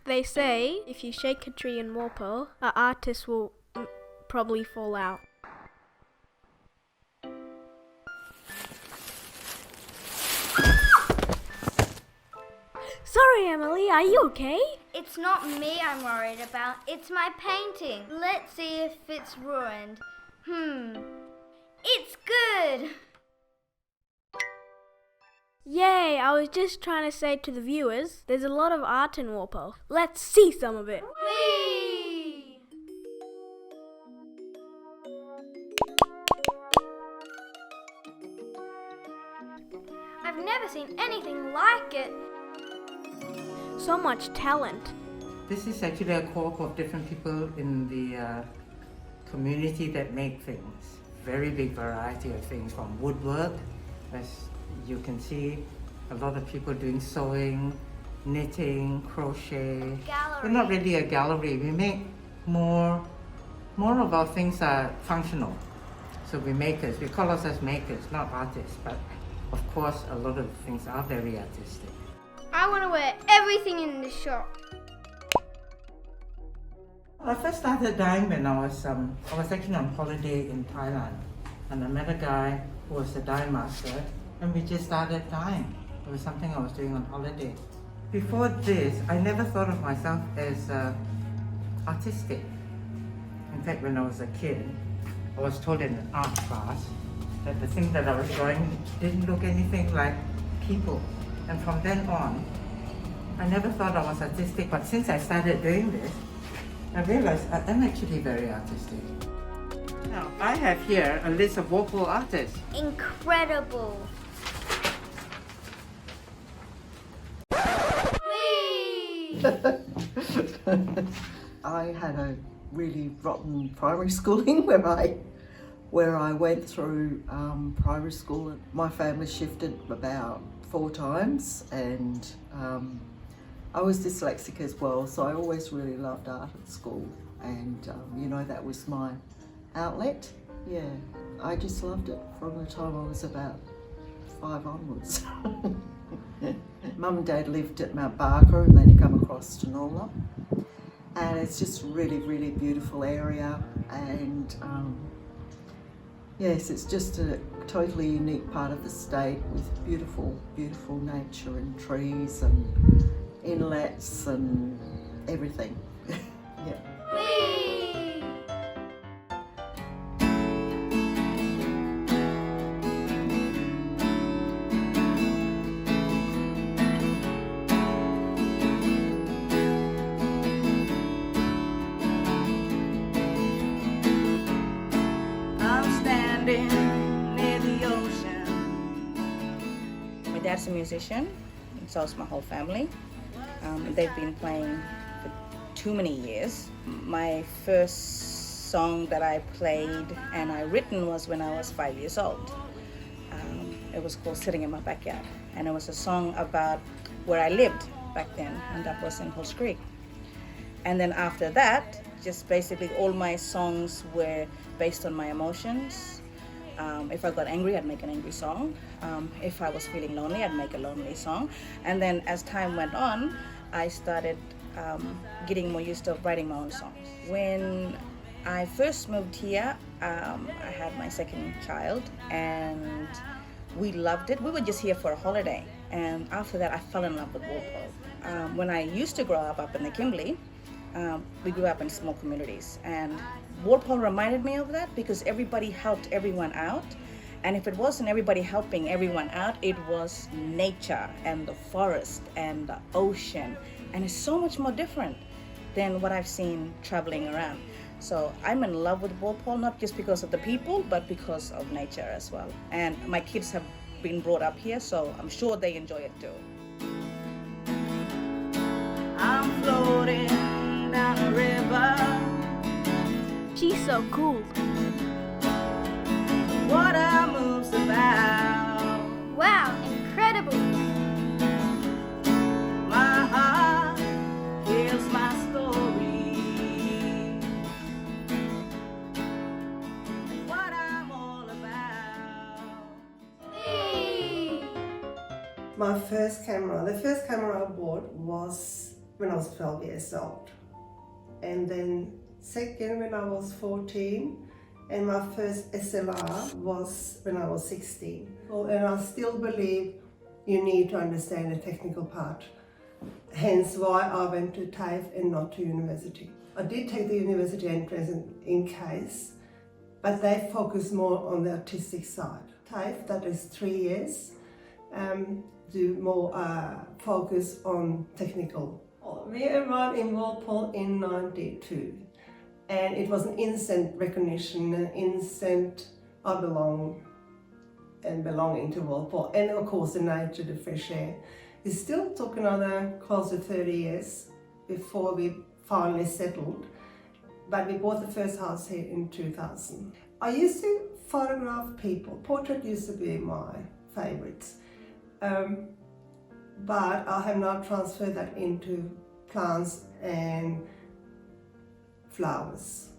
They say if you shake a tree in Walpole, an artist will probably fall out. Sorry, Emily, are you okay? It's not me I'm worried about, it's my painting. Let's see if it's ruined. It's good! Yay, I was just trying to say to the viewers, there's a lot of art in Walpole. Let's see some of it. Whee! I've never seen anything like it. So much talent. This is actually a co-op of different people in the community that make things. Very big variety of things, from woodwork, as you can see, a lot of people doing sewing, knitting, crochet. Gallery. We're not really a gallery. We make more of our things are functional. So we're makers. We call ourselves makers, not artists. But of course, a lot of things are very artistic. I want to wear everything in the shop. I first started dyeing when I was actually on holiday in Thailand, and I met a guy who was a dye master, and we just started dyeing. It was something I was doing on holiday. Before this, I never thought of myself as artistic. In fact, when I was a kid, I was told in an art class that the thing that I was drawing didn't look anything like people. And from then on, I never thought I was artistic, but since I started doing this, I realized I am actually very artistic. Now, I have here a list of Walpole artists. Incredible. Whee! I had a really rotten primary schooling where I went through primary school. My family shifted about 4 times, and I was dyslexic as well, so I always really loved art at school, and that was my outlet. Yeah, I just loved it from the time I was about 5 onwards. Mum and Dad lived at Mount Barker, and then you come across to Nola, and it's just really, really beautiful area, and yes, it's just a totally unique part of the state with beautiful, beautiful nature and trees and inlets and everything. Yeah. Whee! My dad's a musician, and so is my whole family. They've been playing for too many years. My first song that I played and I written was when I was 5 years old. It was called Sitting in My Backyard, and it was a song about where I lived back then, and that was in Halls Creek. And then after that, just basically all my songs were based on my emotions. If I got angry, I'd make an angry song. If I was feeling lonely, I'd make a lonely song. And then as time went on, I started getting more used to writing my own songs. When I first moved here, I had my second child, and we loved it. We were just here for a holiday, and after that I fell in love with Walpole. When I used to grow up in the Kimberley, we grew up in small communities, and Walpole reminded me of that because everybody helped everyone out. And if it wasn't everybody helping everyone out, it was nature and the forest and the ocean, and it's so much more different than what I've seen traveling around. So I'm in love with Walpole, not just because of the people, but because of nature as well. And my kids have been brought up here, so I'm sure they enjoy it too. I'm floating down a river. She's so cool. Water moves about. Wow, incredible. My heart hears my story. What I'm all about. Whee! The first camera I bought was when I was 12 years old. And then second when I was 14, and my first SLR was when I was 16. And I still believe you need to understand the technical part. Hence why I went to TAFE and not to university. I did take the university entrance in case, but they focus more on the artistic side. TAFE, that is 3 years, do more focus on technical. We arrived in Walpole in 92, and it was an instant recognition, an instant I belong and belonging to Walpole, and of course the nature, the fresh air. It still took another close to 30 years before we finally settled, but we bought the first house here in 2000. I used to photograph people. Portrait used to be my favourites, but I have now transferred that into plants and flowers.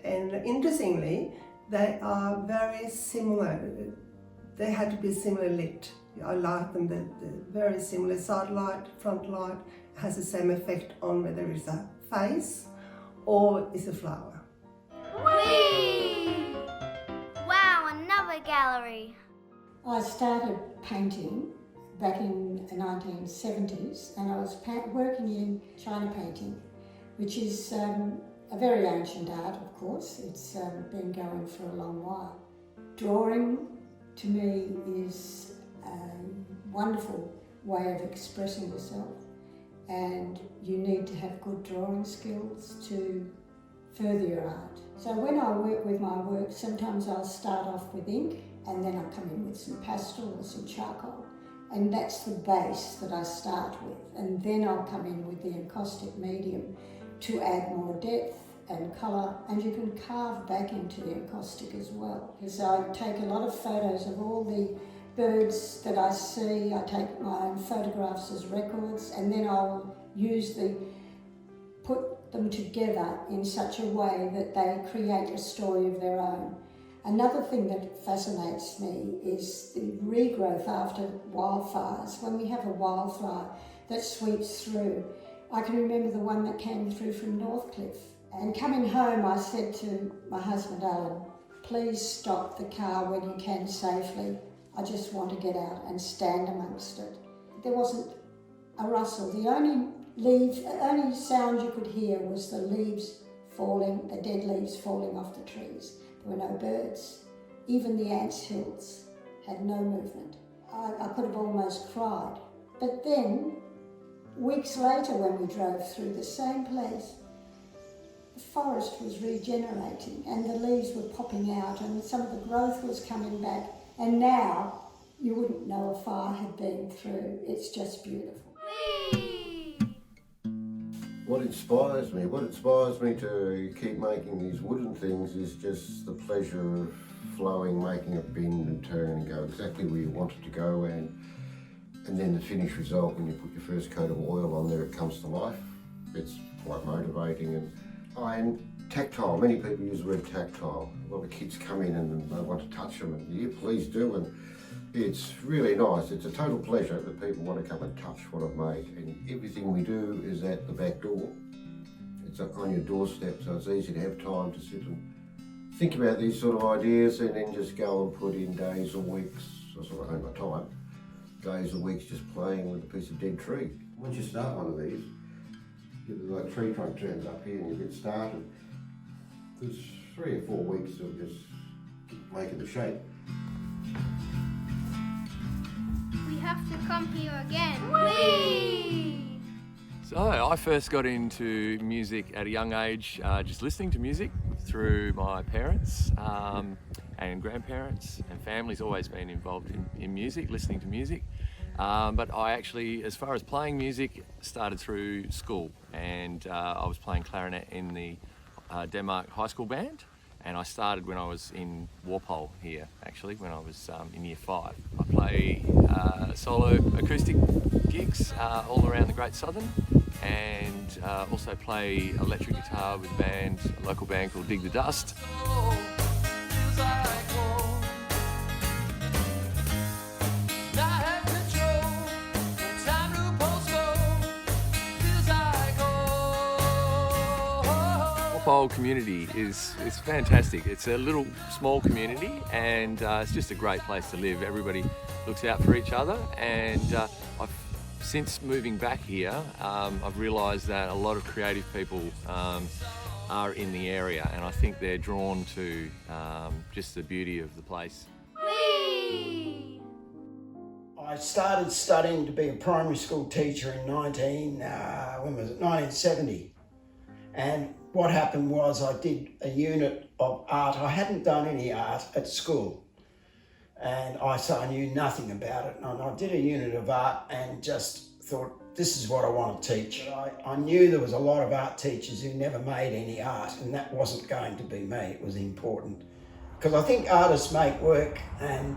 And interestingly, they are very similar. They had to be similar lit. I like them, the very similar side light, front light has the same effect on whether it's a face or it's a flower. Whee! Wow, another gallery. I started painting back in the 1970s, and I was working in China painting, which is a very ancient art, of course. It's been going for a long while. Drawing, to me, is a wonderful way of expressing yourself, and you need to have good drawing skills to further your art. So when I work with my work, sometimes I'll start off with ink, and then I'll come in with some pastel or some charcoal. And that's the base that I start with. And then I'll come in with the encaustic medium to add more depth and colour. And you can carve back into the encaustic as well. Because I take a lot of photos of all the birds that I see. I take my own photographs as records, and then I'll put them together in such a way that they create a story of their own. Another thing that fascinates me is the regrowth after wildfires. When we have a wildfire that sweeps through, I can remember the one that came through from Northcliffe. And coming home, I said to my husband, Alan, please stop the car when you can safely. I just want to get out and stand amongst it. There wasn't a rustle. The only sound you could hear was the leaves falling, the dead leaves falling off the trees. There were no birds. Even the ants' hills had no movement. I could have almost cried. But then, weeks later when we drove through the same place, the forest was regenerating and the leaves were popping out and some of the growth was coming back. And now, you wouldn't know a fire had been through. It's just beautiful. What inspires me to keep making these wooden things is just the pleasure of flowing, making it bend and turn and go exactly where you want it to go, and then the finished result when you put your first coat of oil on there, it comes to life. It's quite motivating. And tactile, many people use the word tactile. A lot of kids come in and they want to touch them, and yeah, please do. And it's really nice. It's a total pleasure that people want to come and touch what I've made. And everything we do is at the back door. It's on your doorstep, so it's easy to have time to sit and think about these sort of ideas and then just go and put in days or weeks. I sort of own my time. Days or weeks just playing with a piece of dead tree. Once you start one of these, the tree trunk turns up here and you get started. There's 3 or 4 weeks of just making the shape. We have to come here again. Whee! So I first got into music at a young age, just listening to music through my parents and grandparents, and family's always been involved in music, listening to music. But I actually, as far as playing music, started through school, and I was playing clarinet in the Denmark High School band, and I started when I was in Walpole here, actually, when I was in year 5. I play solo acoustic gigs all around the Great Southern, and also play electric guitar with a local band called Dig the Dust. Walpole community is fantastic. It's a little small community, and it's just a great place to live. Everybody looks out for each other, and since moving back here, I've realised that a lot of creative people are in the area, and I think they're drawn to just the beauty of the place. Whee! I started studying to be a primary school teacher in 1970. And what happened was I did a unit of art. I hadn't done any art at school, and so I knew nothing about it. And I did a unit of art and just thought, this is what I want to teach. I knew there was a lot of art teachers who never made any art, and that wasn't going to be me. It was important. Because I think artists make work and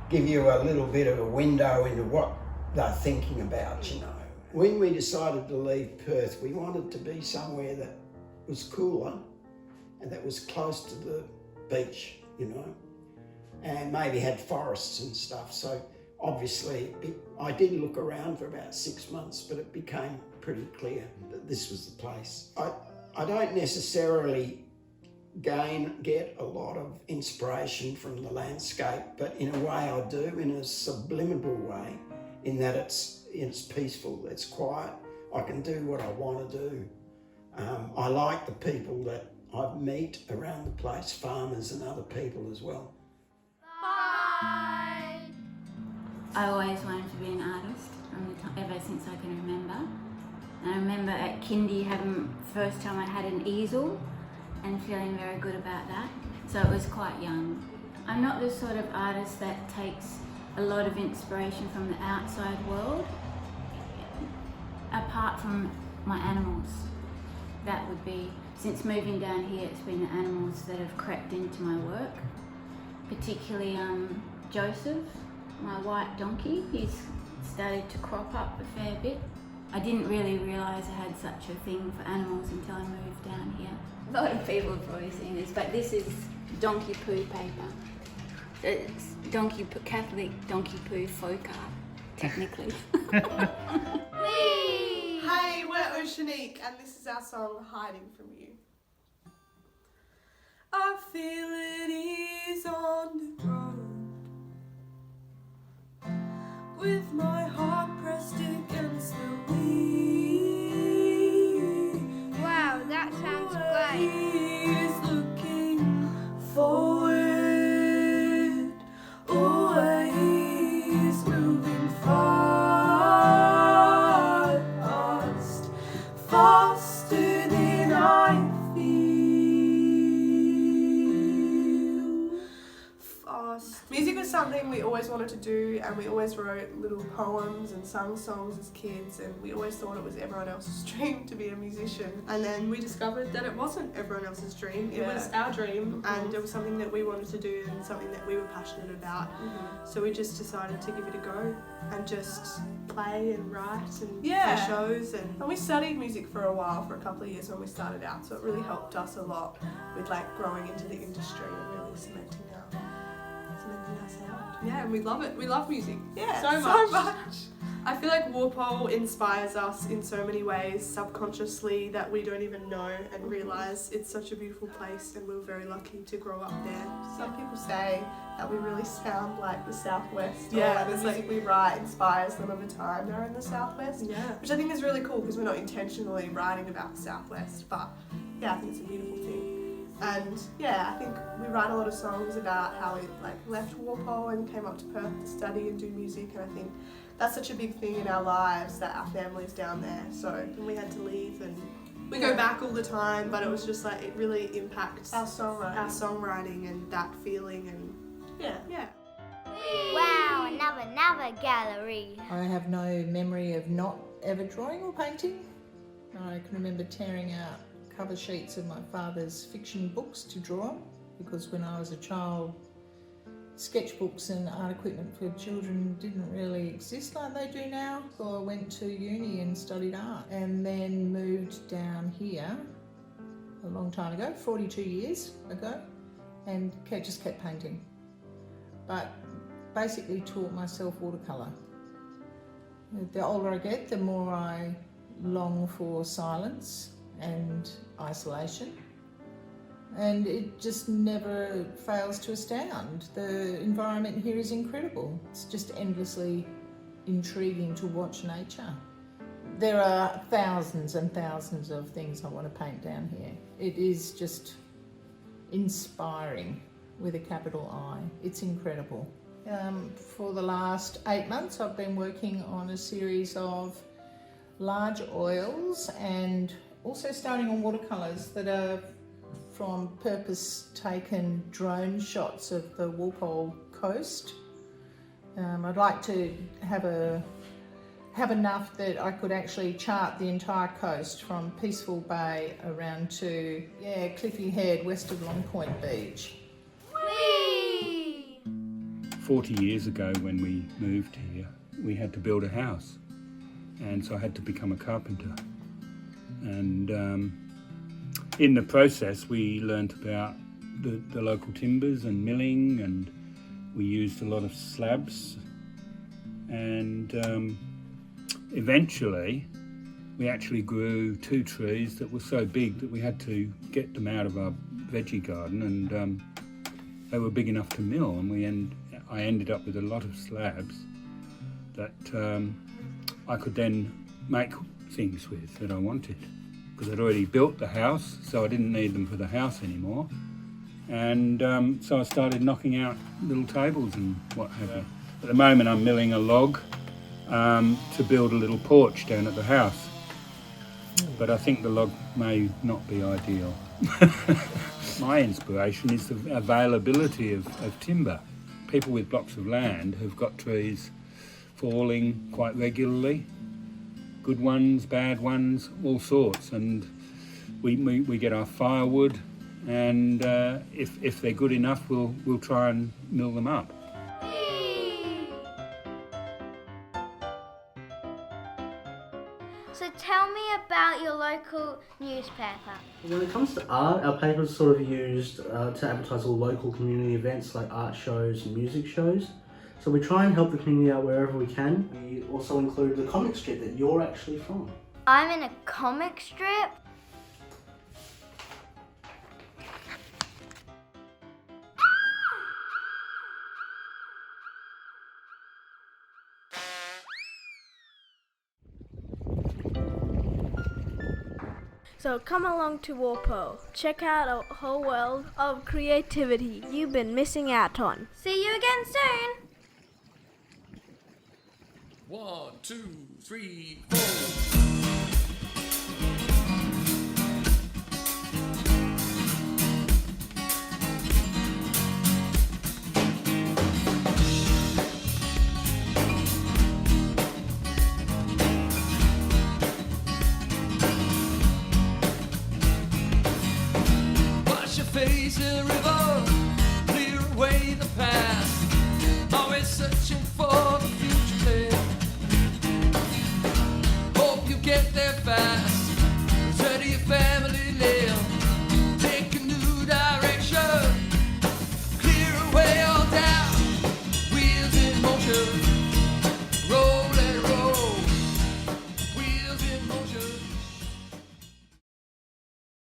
give you a little bit of a window into what they're thinking about, you know. When we decided to leave Perth, we wanted to be somewhere that was cooler and that was close to the beach, you know, and maybe had forests and stuff. So obviously I did look around for about 6 months, but it became pretty clear that this was the place. I don't necessarily get a lot of inspiration from the landscape, but in a way I do, in a subliminal way, in that it's peaceful, it's quiet, I can do what I want to do. I like the people that I meet around the place, farmers and other people as well. Bye! I always wanted to be an artist ever since I can remember. And I remember at kindy having first time I had an easel and feeling very good about that. So it was quite young. I'm not the sort of artist that takes a lot of inspiration from the outside world, apart from my animals. That would be, since moving down here, it's been the animals that have crept into my work, particularly Joseph, my white donkey. He's started to crop up a fair bit. I didn't really realise I had such a thing for animals until I moved down here. A lot of people have probably seen this, but this is donkey poo paper. It's Catholic donkey poo folk art, technically. Hey, we're Oceanique, and this is our song, Hiding From You. I feel it is on the ground, with my heart pressed against the wheel. Wow, that sounds great. Is looking forward, always moving fast, faster than I feel. Fast. Music was something we always wanted to do, and we always wrote little poems and sung songs as kids, and we always thought it was everyone else's dream to be a musician. And then we discovered that it wasn't everyone else's dream, it was our dream, and it was something that we wanted to do and something that we were passionate about. So we just decided to give it a go and just play and write and play shows. And we studied music for a while, for a couple of years when we started out, so it really helped us a lot with like growing into the industry and really cementing our sound. Yeah, and we love it. We love music. Yeah, so much. I feel like Walpole inspires us in so many ways subconsciously that we don't even know and realise it's such a beautiful place, and we're very lucky to grow up there. Some people say that we really sound like the Southwest, or like the music we write inspires them of a time they're in the Southwest, which I think is really cool because we're not intentionally writing about the Southwest, but yeah, I think it's a beautiful thing. And yeah, I think we write a lot of songs about how we like left Walpole and came up to Perth to study and do music, and I think that's such a big thing in our lives that our family's down there, so we had to leave, and we go back all the time, but it was just like it really impacts our songwriting and that feeling, and yeah. Wow, another gallery. I have no memory of not ever drawing or painting. I can remember tearing out cover sheets of my father's fiction books to draw on, because when I was a child, sketchbooks and art equipment for children didn't really exist like they do now. So I went to uni and studied art, and then moved down here a long time ago, 42 years ago, and just kept painting. But basically taught myself watercolour. The older I get, the more I long for silence and isolation, and it just never fails to astound. The environment here is incredible. It's just endlessly intriguing to watch nature. There are thousands and thousands of things I want to paint down here. It is just inspiring with a capital I. It's incredible. For the last 8 months I've been working on a series of large oils and also starting on watercolours that are from purpose-taken drone shots of the Walpole coast. I'd like to have enough that I could actually chart the entire coast from Peaceful Bay around to Cliffy Head west of Long Point Beach. Whee! 40 years ago when we moved here, we had to build a house, and so I had to become a carpenter. And in the process we learnt about the local timbers and milling, and we used a lot of slabs, and eventually we actually grew 2 trees that were so big that we had to get them out of our veggie garden, and they were big enough to mill, and I ended up with a lot of slabs that I could then make things with that I wanted, because I'd already built the house, so I didn't need them for the house anymore. And so I started knocking out little tables and what have you. At the moment I'm milling a log to build a little porch down at the house, but I think the log may not be ideal. My inspiration is the availability of timber. People with blocks of land have got trees falling quite regularly, good ones, bad ones, all sorts, and we get our firewood, and if they're good enough we'll try and mill them up. So tell me about your local newspaper. When it comes to art, our paper is sort of used to advertise all local community events like art shows and music shows. So we try and help the community out wherever we can. We also include the comic strip that you're actually from. I'm in a comic strip. So come along to Walpole. Check out a whole world of creativity you've been missing out on. See you again soon. 1, 2, 3, 4. Face a river, clear away the past. Always searching